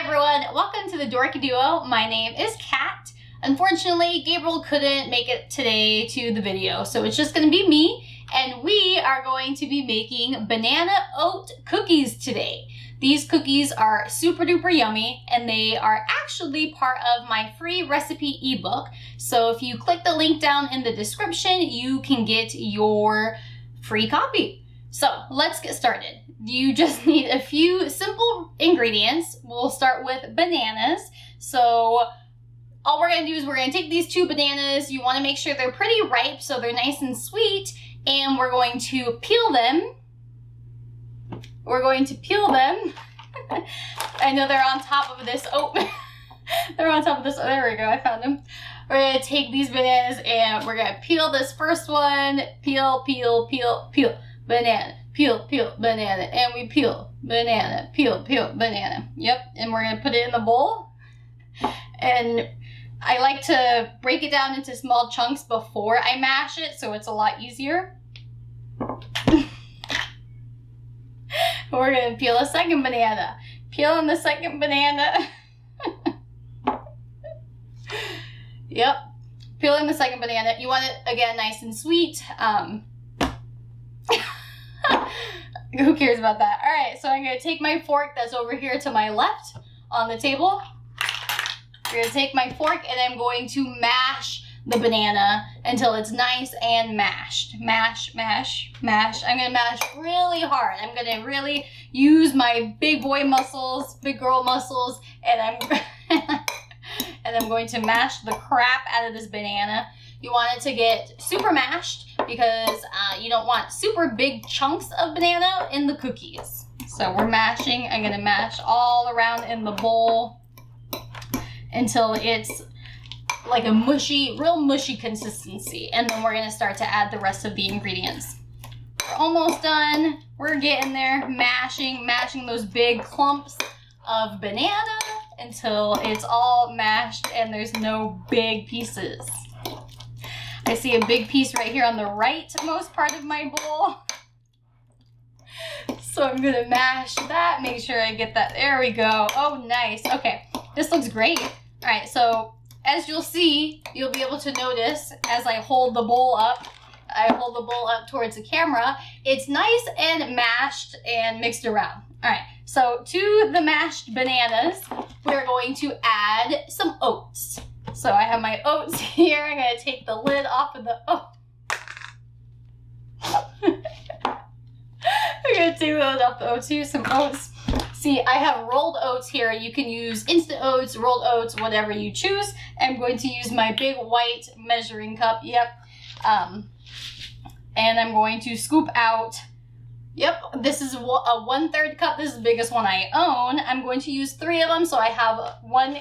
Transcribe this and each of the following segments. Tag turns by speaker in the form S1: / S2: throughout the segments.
S1: everyone, welcome to the Dorky Duo. My name is Kat. Unfortunately, Gabriel couldn't make it today to the video, so it's just going to be me, and we are going to be making banana oat cookies today. These cookies are super duper yummy, and they are actually part of my free recipe ebook. So if you click the link down in the description, you can get your free copy. So let's get started. You just need a few simple ingredients. We'll start with bananas. So all we're gonna do is we're gonna take these two bananas. You wanna make sure they're pretty ripe so they're nice and sweet, and we're going to peel them. I know they're on top of this oat. They're on top of this. Oh, there we go, I found them. We're gonna take these bananas and we're gonna peel this first one. Peel, peel, peel, peel. Banana, peel, peel, banana, and we peel, banana, peel, peel, banana. Yep, and we're gonna put it in the bowl. And I like to break it down into small chunks before I mash it, so it's a lot easier. We're gonna peel a second banana. Peeling the second banana. Yep, peeling the second banana. You want it, again, nice and sweet. Who cares about that? All right, so I'm gonna take my fork that's over here to my left on the table. I'm gonna take my fork and I'm going to mash the banana until it's nice and mashed. Mash, mash, mash. I'm gonna mash really hard. I'm gonna really use my big boy muscles, big girl muscles, and I'm going to mash the crap out of this banana. You want it to get super mashed because you don't want super big chunks of banana in the cookies. So we're mashing. I'm gonna mash all around in the bowl until it's like a mushy, real mushy consistency. And then we're gonna start to add the rest of the ingredients. We're almost done. We're getting there, mashing those big clumps of banana until it's all mashed and there's no big pieces. I see a big piece right here on the rightmost part of my bowl. So I'm gonna mash that, make sure I get that. There we go. Oh, nice. Okay, this looks great. All right, so as you'll see, you'll be able to notice as I hold the bowl up, towards the camera, it's nice and mashed and mixed around. All right, so to the mashed bananas, we're going to add some oats. So I have my oats here. I'm gonna take the lid off of the oat. I'm gonna take the lid off the oats. Here's some oats. See, I have rolled oats here. You can use instant oats, rolled oats, whatever you choose. I'm going to use my big white measuring cup. Yep. And I'm going to scoop out. Yep, this is a 1/3 cup. This is the biggest one I own. I'm going to use 3 of them, so I have one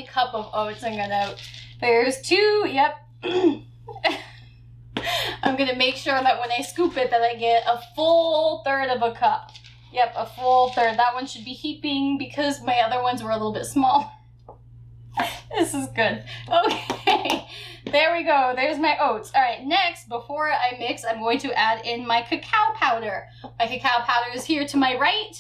S1: cup of oats. There's 2, yep. I'm gonna make sure that when I scoop it that I get a full 1/3 of a cup. Yep, a full 1/3. That one should be heaping because my other ones were a little bit small. This is good. Okay, there we go. There's my oats. All right, next, before I mix, I'm going to add in my cacao powder. My cacao powder is here to my right,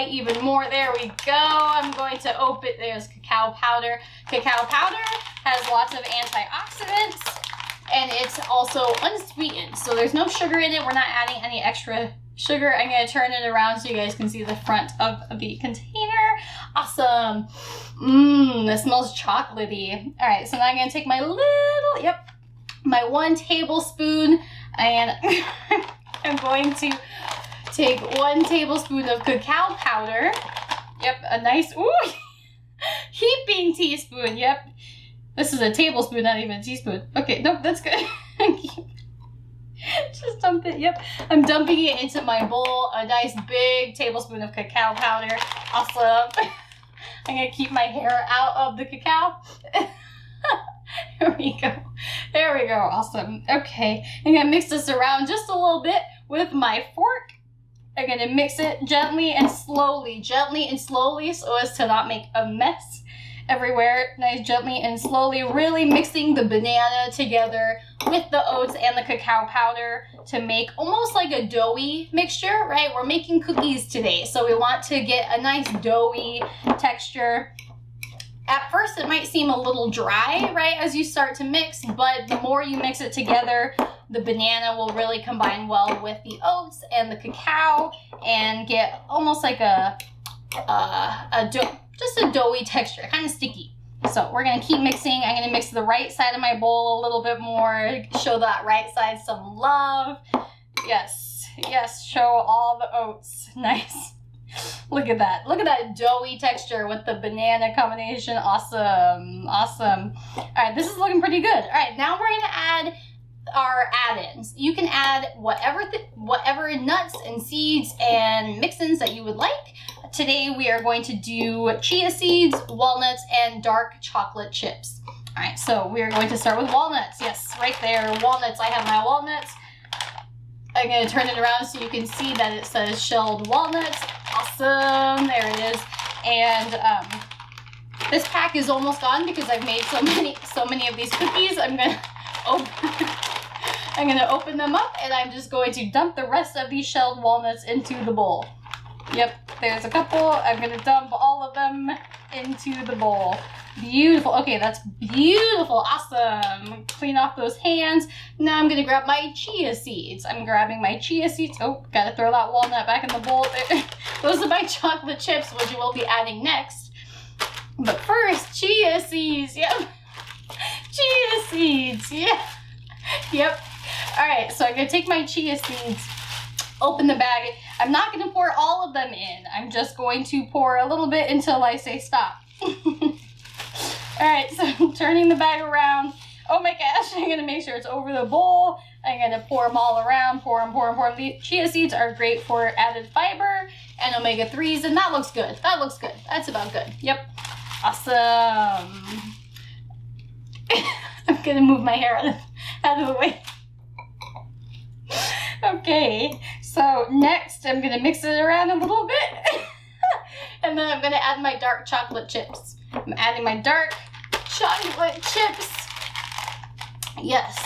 S1: even more. There we go. I'm going to open. There's cacao powder. Cacao powder has lots of antioxidants, and it's also unsweetened, so there's no sugar in it. We're not adding any extra sugar. I'm going to turn it around so you guys can see the front of the container. Awesome. It smells chocolatey. All right, so now I'm going to take my my 1 tablespoon, and I'm going to take 1 tablespoon of cacao powder. Yep, a nice, heaping teaspoon. Yep, this is a tablespoon, not even a teaspoon. Okay, nope, that's good. Just dump it. Yep, I'm dumping it into my bowl. A nice big tablespoon of cacao powder. Awesome. I'm gonna keep my hair out of the cacao. There we go. There we go. Awesome. Okay, I'm gonna mix this around just a little bit with my fork. I'm gonna mix it gently and slowly so as to not make a mess. everywhere, nice, gently and slowly, really mixing the banana together with the oats and the cacao powder to make almost like a doughy mixture, right? We're making cookies today, so we want to get a nice doughy texture. At first, it might seem a little dry, right, as you start to mix, but the more you mix it together, the banana will really combine well with the oats and the cacao and get almost like just a doughy texture, kind of sticky. So we're gonna keep mixing. I'm gonna mix the right side of my bowl a little bit more, show that right side some love. Yes, yes, show all the oats. Nice. Look at that. Look at that doughy texture with the banana combination. Awesome. Awesome. All right, this is looking pretty good. All right, now we're gonna add our add-ins. You can add whatever nuts and seeds and mix-ins that you would like. Today we are going to do chia seeds, walnuts, and dark chocolate chips. All right, so we are going to start with walnuts. Yes, right there, walnuts. I have my walnuts. I'm gonna turn it around so you can see that it says shelled walnuts. Awesome, there it is. And this pack is almost gone because I've made so many of these cookies. I'm gonna open them up and I'm just going to dump the rest of these shelled walnuts into the bowl. Yep, there's a couple. I'm gonna dump all of them into the bowl. Beautiful. Okay, that's beautiful. Awesome. Clean off those hands. Now I'm gonna grab my chia seeds. I'm grabbing my chia seeds. Oh, gotta throw that walnut back in the bowl. Those are my chocolate chips, which we'll be adding next. But first, chia seeds. Yep. Chia seeds. Yeah. Yep. All right, so I'm gonna take my chia seeds, open the bag. I'm not gonna pour all of them in. I'm just going to pour a little bit until I say stop. All right, so I'm turning the bag around. Oh my gosh, I'm gonna make sure it's over the bowl. I'm gonna pour them all around, pour them, pour them, pour them. The chia seeds are great for added fiber and omega-3s, and that looks good. That looks good. That's about good. Yep. Awesome. I'm gonna move my hair out of the way. Okay, so next I'm gonna mix it around a little bit. And then I'm gonna add my dark chocolate chips. I'm adding my dark chocolate chips. Yes.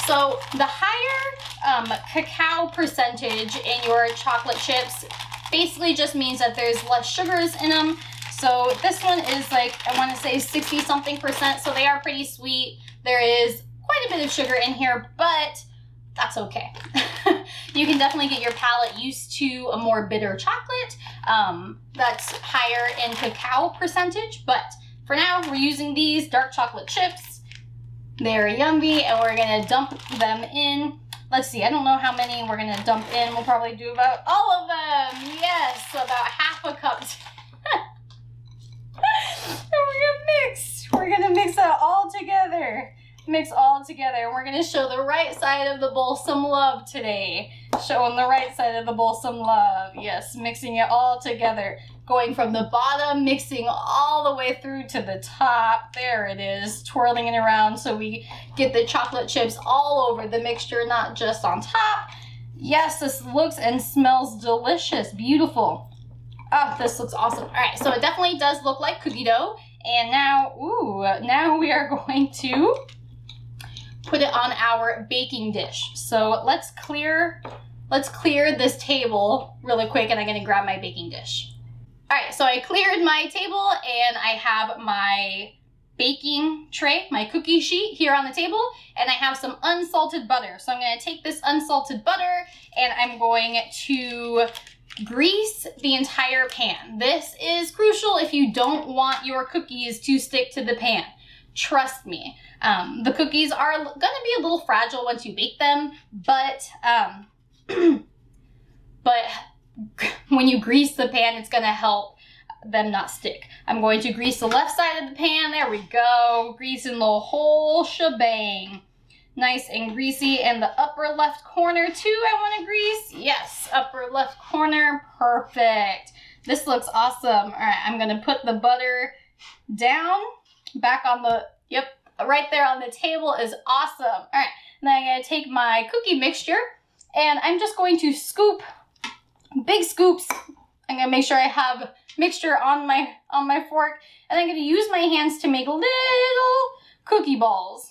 S1: So the higher cacao percentage in your chocolate chips basically just means that there's less sugars in them. So this one is like, I want to say 60-something%. So they are pretty sweet. There is quite a bit of sugar in here, but that's okay. You can definitely get your palate used to a more bitter chocolate that's higher in cacao percentage, but for now we're using these dark chocolate chips. They're yummy, and we're gonna dump them in. Let's see, I don't know how many we're gonna dump in. We'll probably do about all of them. Yes, about half a cup. And we're gonna mix it all together. Mix all together, and we're gonna show the right side of the bowl some love today. Showing the right side of the bowl some love. Yes, mixing it all together. Going from the bottom, mixing all the way through to the top. There it is, twirling it around so we get the chocolate chips all over the mixture, not just on top. Yes, this looks and smells delicious. Beautiful. Oh, this looks awesome. All right, so it definitely does look like cookie dough. And now, now we are going to put it on our baking dish. So let's clear this table really quick, and I'm gonna grab my baking dish. All right, so I cleared my table and I have my baking tray, my cookie sheet here on the table, and I have some unsalted butter. So I'm gonna take this unsalted butter and I'm going to grease the entire pan. This is crucial if you don't want your cookies to stick to the pan. Trust me. The cookies are gonna be a little fragile once you bake them, but when you grease the pan, it's gonna help them not stick. I'm going to grease the left side of the pan. There we go. Greasing the whole shebang. Nice and greasy. And the upper left corner too, I want to grease. Yes, upper left corner. Perfect. This looks awesome. All right, I'm gonna put the butter down, back on the, yep, right there on the table is awesome. All right, then I'm gonna take my cookie mixture and I'm just going to scoop, big scoops. I'm gonna make sure I have mixture on my fork, and I'm gonna use my hands to make little cookie balls.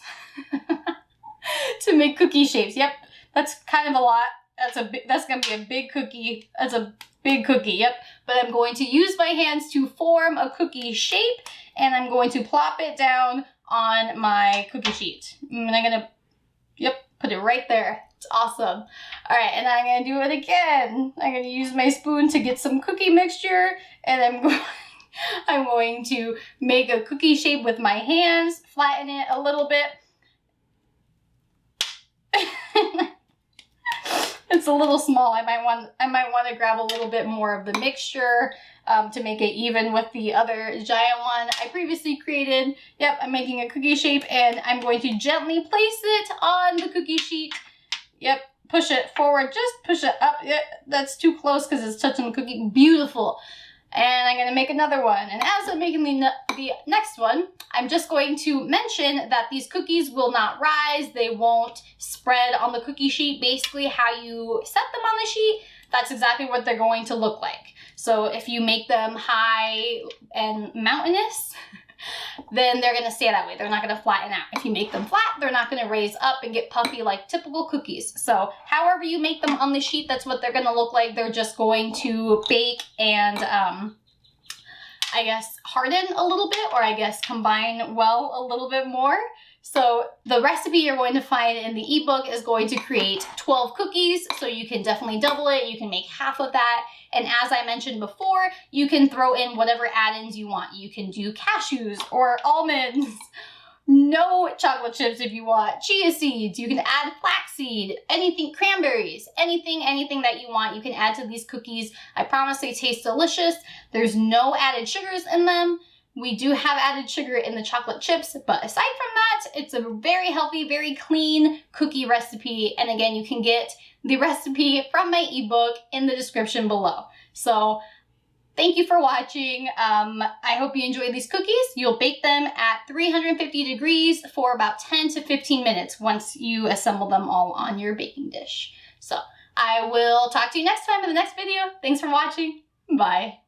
S1: To make cookie shapes. Yep, that's kind of a lot. That's gonna be a big cookie. That's a big cookie, yep. But I'm going to use my hands to form a cookie shape, and I'm going to plop it down on my cookie sheet. And I'm gonna, yep, put it right there. It's awesome. All right, and I'm gonna do it again. I'm gonna use my spoon to get some cookie mixture, and I'm going to make a cookie shape with my hands, flatten it a little bit. It's a little small. I might want to grab a little bit more of the mixture to make it even with the other giant one I previously created. Yep, I'm making a cookie shape, and I'm going to gently place it on the cookie sheet. Yep, push it forward, just push it up. Yep, that's too close because it's touching the cookie. Beautiful. And I'm going to make another one. And as I'm making the next one, I'm just going to mention that these cookies will not rise. They won't spread on the cookie sheet. Basically, how you set them on the sheet, that's exactly what they're going to look like. So if you make them high and mountainous, then they're going to stay that way. They're not going to flatten out. If you make them flat, they're not going to raise up and get puffy like typical cookies. So however you make them on the sheet, that's what they're going to look like. They're just going to bake and I guess harden a little bit, or I guess combine well a little bit more. So the recipe you're going to find in the ebook is going to create 12 cookies, so you can definitely double it. You can make half of that. And as I mentioned before, you can throw in whatever add-ins you want. You can do cashews or almonds, no chocolate chips if you want, chia seeds, you can add flaxseed, anything, cranberries, anything that you want, you can add to these cookies. I promise they taste delicious. There's no added sugars in them. We do have added sugar in the chocolate chips, but aside from that, it's a very healthy, very clean cookie recipe. And again, you can get the recipe from my ebook in the description below. So thank you for watching. I hope you enjoyed these cookies. You'll bake them at 350 degrees for about 10 to 15 minutes once you assemble them all on your baking dish. So I will talk to you next time in the next video. Thanks for watching. Bye.